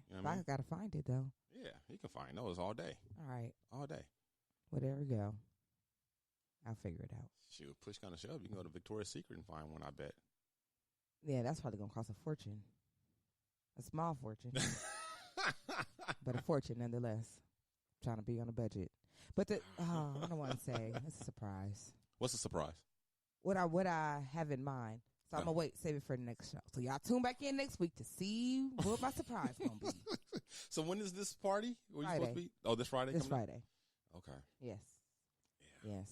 You know what I mean? I gotta find it though. Yeah, you can find those all day. All right. All day. Well, there we go. I'll figure it out. Shoot, push kind of shove. You can go to Victoria's Secret and find one, I bet. Yeah, that's probably gonna cost a fortune. A small fortune. But a fortune nonetheless. Trying to be on a budget. But I don't want to say. It's a surprise. What's the surprise? What I have in mind. So I'm going to save it for the next show. So y'all tune back in next week to see what my surprise going to be. So when is this party? Where Friday. You supposed to be? Oh, this Friday? This Friday. Okay. Yes. Yeah. Yes.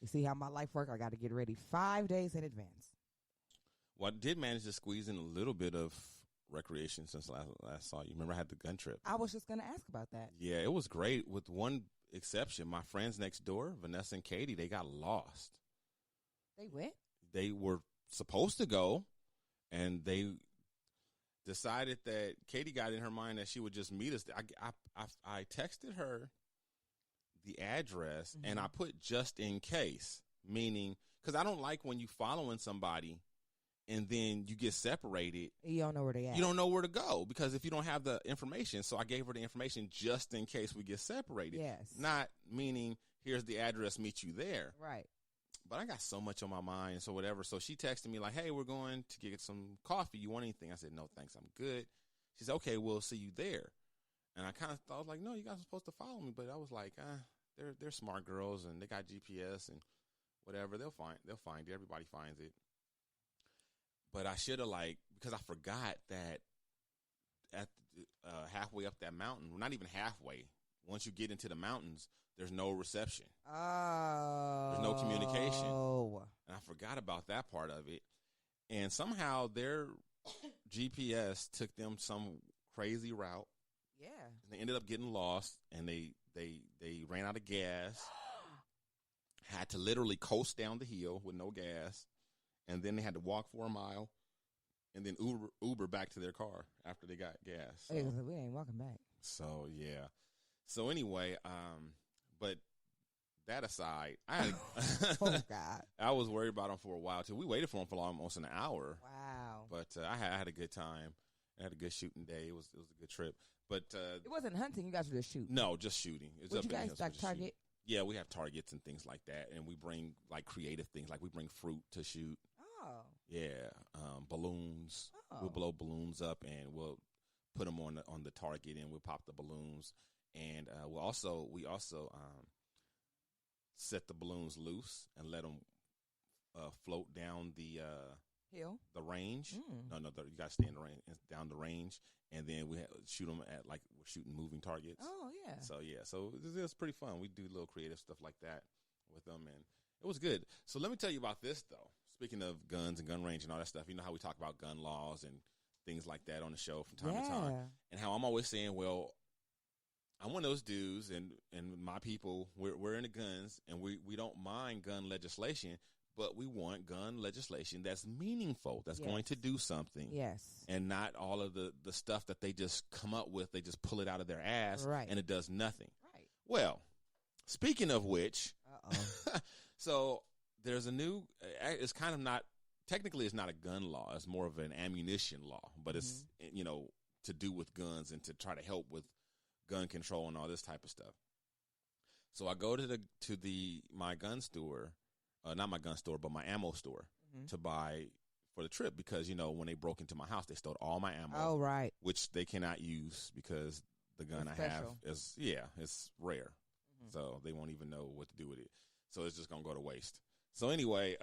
You see how my life works? I got to get ready 5 days in advance. Well, I did manage to squeeze in a little bit of recreation since last saw you. Remember I had the gun trip? I was just going to ask about that. Yeah, it was great with one exception. My friends next door, Vanessa and Katie, they got lost. They went? They were supposed to go, and they decided that Katie got in her mind that she would just meet us. I texted her the address, and I put just in case, meaning because I don't like when you following somebody and then you get separated. You don't know where they at. You don't know where to go because if you don't have the information. So I gave her the information just in case we get separated. Yes. Not meaning here's the address, meet you there. Right. But I got so much on my mind, so whatever. So she texted me like, hey, we're going to get some coffee. You want anything? I said, no, thanks. I'm good. She said, okay, we'll see you there. And I kind of thought, like, no, you guys are supposed to follow me. But I was like, they're smart girls, and they got GPS and whatever. They'll find it. Everybody finds it. But I should have, because I forgot that at halfway up that mountain, well, not even halfway, once you get into the mountains, there's no reception. Oh. There's no communication. And I forgot about that part of it. And somehow their GPS took them some crazy route. Yeah. And they ended up getting lost, and they ran out of gas, had to literally coast down the hill with no gas. And then they had to walk for a mile, and then Uber back to their car after they got gas. So, hey, we ain't walking back. So yeah. So anyway, but that aside, Oh God, I was worried about them for a while too. We waited for them for almost an hour. Wow. But I had a good time. I had a good shooting day. It was a good trip. But it wasn't hunting. You guys were just shooting. No, just shooting. It's Would you guys like target? Shooting. Yeah, we have targets and things like that, and we bring creative things, like we bring fruit to shoot. Oh. Yeah, balloons. Oh. We'll blow balloons up, and we'll put them on the target, and we'll pop the balloons, and we also set the balloons loose and let them float down the hill, the range. Mm. No, you got to stay in the range, down the range, and then we shoot them at we're shooting moving targets. Oh yeah. So it was pretty fun. We do little creative stuff like that with them, and it was good. So let me tell you about this though. Speaking of guns and gun range and all that stuff, you know how we talk about gun laws and things like that on the show from time to time, and how I'm always saying, well, I'm one of those dudes, and my people, we're into guns, and we don't mind gun legislation, but we want gun legislation that's meaningful, that's going to do something. Yes. And not all of the stuff that they just come up with, they just pull it out of their ass, right, and it does nothing. Right. Well, speaking of which, uh-oh. So there's a new, it's kind of not, technically it's not a gun law, it's more of an ammunition law, but it's, to do with guns and to try to help with gun control and all this type of stuff. So I go to my gun store, not my gun store, but my ammo store to buy for the trip because, when they broke into my house, they stole all my ammo. Oh, right. Which they cannot use because the gun I have is, it's rare. So they won't even know what to do with it. So it's just going to go to waste. So anyway,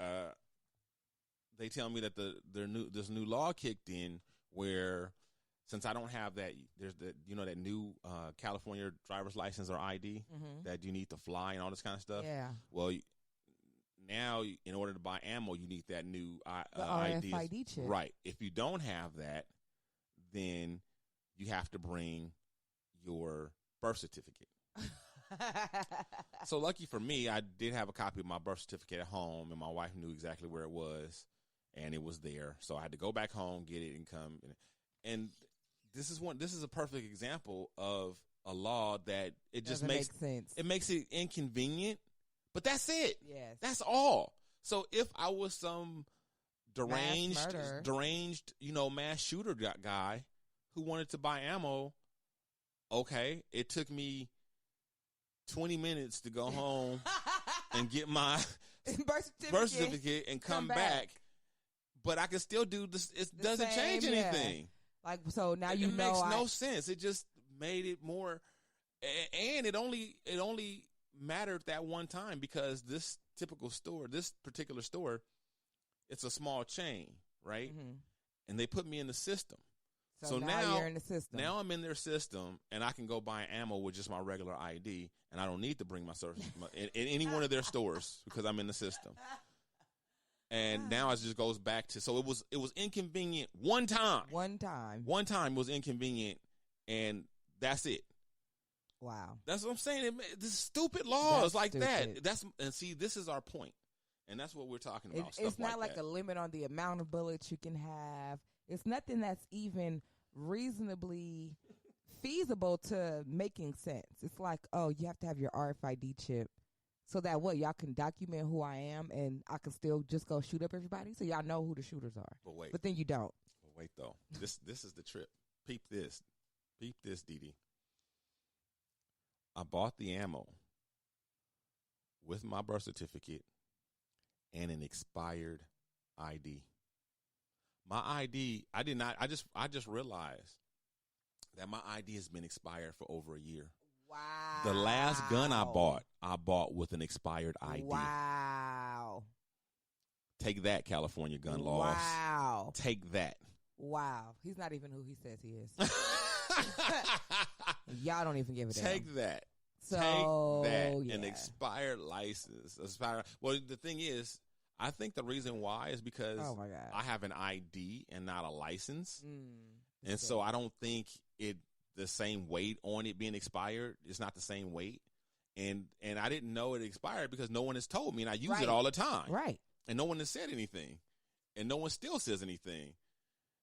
they tell me that this new law kicked in where since I don't have that, there's that new California driver's license or ID that you need to fly and all this kind of stuff. Yeah. Well, now in order to buy ammo, you need that new ID. RFID chip. Right. If you don't have that, then you have to bring your birth certificate. So lucky for me, I did have a copy of my birth certificate at home, and my wife knew exactly where it was, and it was there. So I had to go back home, get it, and come. And this is a perfect example of a law that it just makes sense. It makes it inconvenient, but that's it. Yes, that's all. So if I was some deranged, mass shooter guy, who wanted to buy ammo. Okay, it took me 20 minutes to go home and get my birth certificate and come back. But I can still do this. It doesn't change anything. Yeah. Like, so now it makes no sense. It just made it more, and it only mattered that one time because this particular store, it's a small chain, right? Mm-hmm. And they put me in the system. So now you're in the system. Now I'm in their system, and I can go buy ammo with just my regular ID, and I don't need to bring my service in any one of their stores because I'm in the system. And now it just goes back to, so it was inconvenient one time. One time was inconvenient, and that's it. Wow. That's what I'm saying. This stupid laws like that. And see, this is our point, and that's what we're talking about. It's not like a limit on the amount of bullets you can have. It's nothing that's even reasonably feasible to making sense. It's like, oh, you have to have your RFID chip so that y'all can document who I am and I can still just go shoot up everybody so y'all know who the shooters are. But then you don't. But wait, though. This is the trip. Peep this, Dee. I bought the ammo with my birth certificate and an expired ID. My ID, I did not. I just realized that my ID has been expired for over a year. Wow. The last gun I bought with an expired ID. Wow. Take that, California gun laws. Wow. Take that. Wow. He's not even who he says he is. Y'all don't even give a damn. Take that. So, take that. Yeah. An expired license. Well, the thing is, I think the reason why is because I have an ID and not a license. And so I don't think the same weight on it being expired. It's not the same weight. And I didn't know it expired because no one has told me, and I use it all the time. Right. And no one has said anything. And no one still says anything.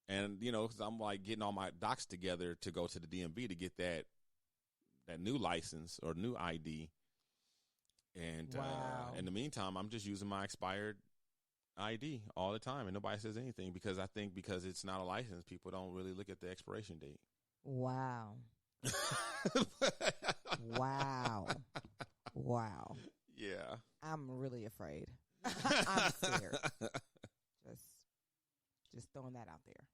And, because I'm like getting all my docs together to go to the DMV to get that new license or new ID. And in the meantime, I'm just using my expired ID all the time, and nobody says anything because I think because it's not a license, people don't really look at the expiration date. Wow. Wow. Yeah. I'm really afraid. I'm scared. Just throwing that out there.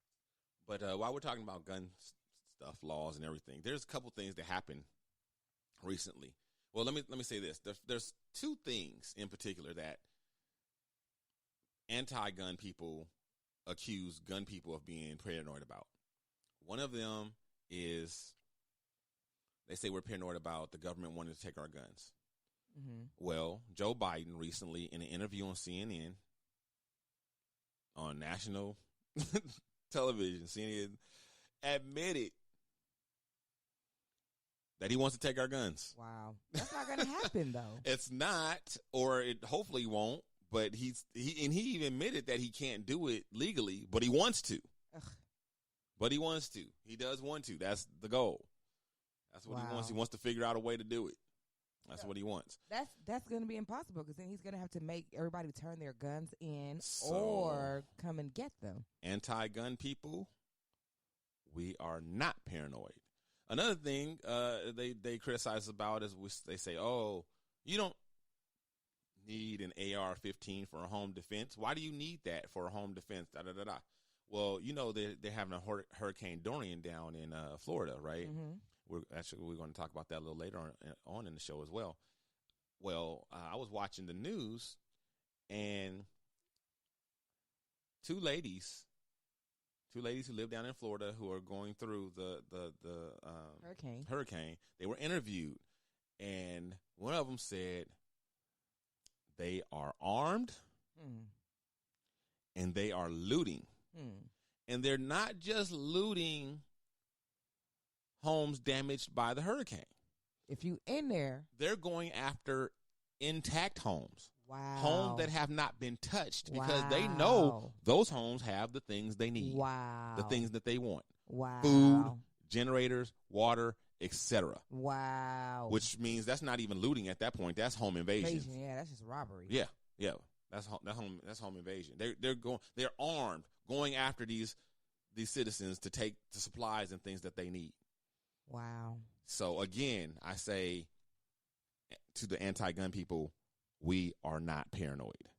But while we're talking about gun stuff, laws, and everything, there's a couple things that happened recently. Well, let me say this. There's two things in particular that anti-gun people accuse gun people of being paranoid about. One of them is they say we're paranoid about the government wanting to take our guns. Mm-hmm. Well, Joe Biden recently, in an interview on CNN, on national television, CNN, admitted that he wants to take our guns. Wow. That's not going to happen, though. It's not, or it hopefully won't. But he even admitted that he can't do it legally, but he wants to. Ugh. But he wants to. He does want to. That's the goal. That's what he wants. He wants to figure out a way to do it. That's what he wants. That's going to be impossible because then he's going to have to make everybody turn their guns in or come and get them. Anti-gun people, we are not paranoid. Another thing they criticize about is they say, oh, you don't need an AR-15 for a home defense. Why do you need that for a home defense? Well, they're having a Hurricane Dorian down in Florida, right? Mm-hmm. We're going to talk about that a little later on in the show as well. Well, I was watching the news, and two ladies who live down in Florida who are going through the hurricane. They were interviewed, and one of them said they are armed and they are looting. And they're not just looting homes damaged by the hurricane. If you in there, they're going after intact homes. Wow. Homes that have not been touched because they know those homes have the things they need. Wow. The things that they want. Wow. Food, generators, water, etc. Wow. Which means that's not even looting at that point. That's home invasion. Yeah, that's just robbery. Yeah. That's home invasion. They're armed, going after these these citizens to take the supplies and things that they need. Wow. So again, I say to the anti-gun people, we are not paranoid,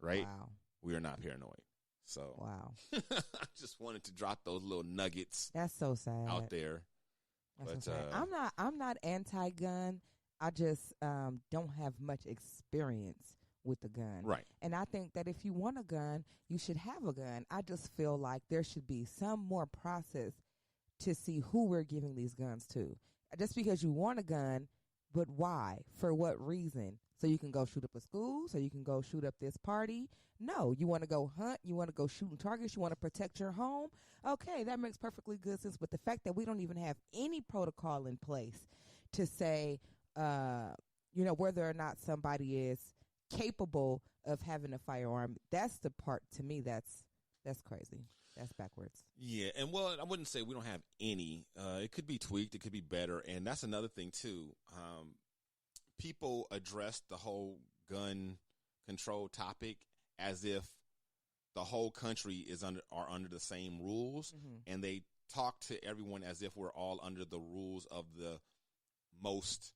right? Wow. We are not paranoid. So wow. I just wanted to drop those little nuggets. That's so sad out there. That's so sad. I'm not anti-gun. I just don't have much experience with the gun. Right. And I think that if you want a gun, you should have a gun. I just feel like there should be some more process to see who we're giving these guns to. Just because you want a gun, but why? For what reason? So you can go shoot up a school? So you can go shoot up this party? No. You want to go hunt? You want to go shooting targets? You want to protect your home? Okay, that makes perfectly good sense. But the fact that we don't even have any protocol in place to say, whether or not somebody is capable of having a firearm, that's the part, to me, that's crazy. That's backwards. Yeah, and well, I wouldn't say we don't have any. It could be tweaked. It could be better. And that's another thing, too. People address the whole gun control topic as if the whole country are under the same rules, and they talk to everyone as if we're all under the rules of the most.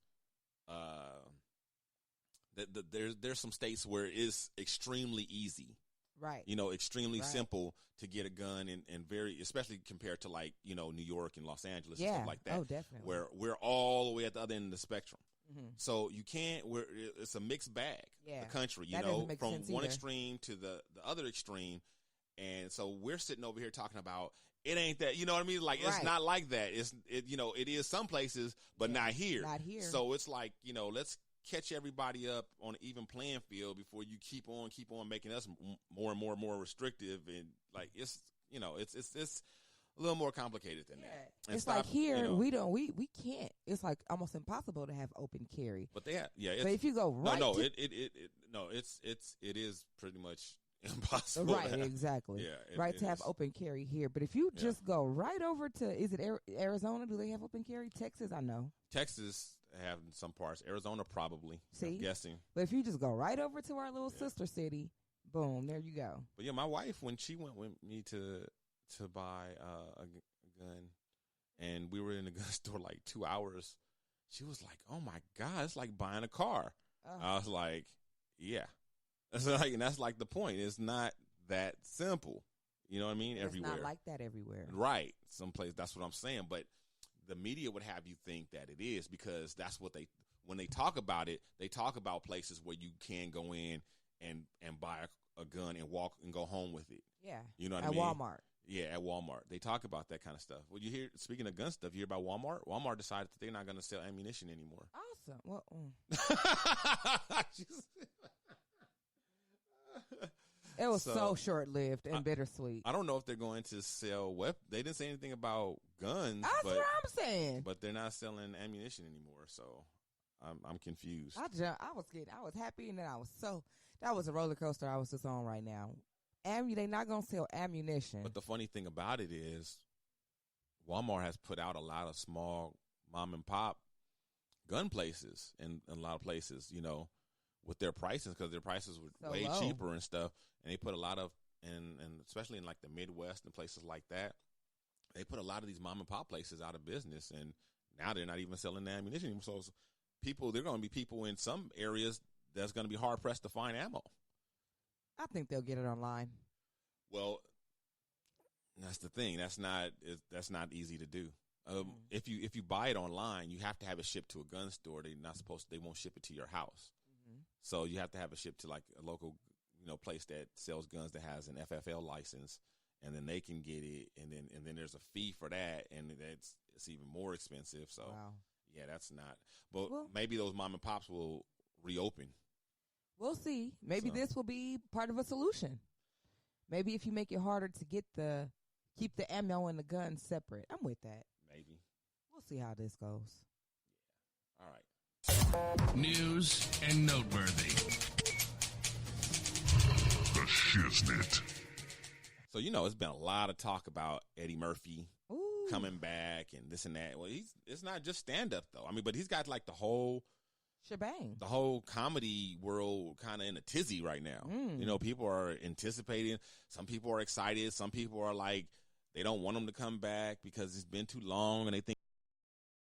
There's some states where it is extremely easy. Right. Extremely simple to get a gun and very, especially compared to like, New York and Los Angeles and stuff like that. Oh, definitely. Where we're all the way at the other end of the spectrum. Mm-hmm. So you can't, it's a mixed bag, the country, from one extreme to the other extreme. And so we're sitting over here talking about, it ain't that, you know what I mean? Like, it's not like that. It is some places, but not here. Not here. So it's like, let's catch everybody up on an even playing field before you keep on making us more and more restrictive. And like, it's a little more complicated than that. And it's like here, we can't, it's like almost impossible to have open carry. But they have, but if you go right. It is pretty much impossible. Right, exactly. Yeah, to have open carry here. But if you just go right over to, is it Arizona? Do they have open carry? Texas, I know. Texas have in some parts. Arizona probably. See? I'm guessing. But if you just go right over to our little sister city, boom, there you go. But yeah, my wife, when she went with me to buy a gun, and we were in the gun store like 2 hours, she was like, "Oh my God, it's like buying a car." I was like, "Yeah." And that's like the point. It's not that simple. You know what I mean? Everywhere. It's not like that everywhere. Right. Someplace, that's what I'm saying. But the media would have you think that it is, because that's what when they talk about it, they talk about places where you can go in and buy a gun and walk and go home with it. Yeah. You know what I mean? At Walmart. Yeah, at Walmart. They talk about that kind of stuff. Well, speaking of gun stuff, you hear about Walmart? Walmart decided that they're not going to sell ammunition anymore. Awesome. Well, it was so short-lived and bittersweet. I don't know if they're going to sell They didn't say anything about guns. That's what I'm saying. But they're not selling ammunition anymore, so I'm confused. I was happy, and then that was a roller coaster I was just on right now. They're not going to sell ammunition. But the funny thing about it is Walmart has put out a lot of small mom and pop gun places in a lot of places, with their prices, because their prices were way low. cheaper and stuff. And they put a lot of, and especially in like the Midwest and places like that, they put a lot of these mom and pop places out of business. And now they're not even selling the ammunition anymore. So there are going to be people in some areas that's going to be hard pressed to find ammo. I think they'll get it online. Well, that's the thing. That's not easy to do. If you buy it online, you have to have it shipped to a gun store. They won't ship it to your house. So you have to have it shipped to like a local, place that sells guns that has an FFL license, and then they can get it, and then there's a fee for that, and it's even more expensive. So yeah, that's not. But maybe those mom and pops will reopen. We'll see. Maybe this will be part of a solution. Maybe if you make it harder to keep the ammo and the gun separate. I'm with that. Maybe. We'll see how this goes. Yeah. All right. News and noteworthy. The Shiznit. So, it's been a lot of talk about Eddie Murphy coming back and this and that. Well, it's not just stand-up, though. I mean, but he's got like the whole shebang. The whole comedy world kind of in a tizzy right now. People are anticipating. Some people are excited. Some people are like they don't want him to come back because it's been too long, and they think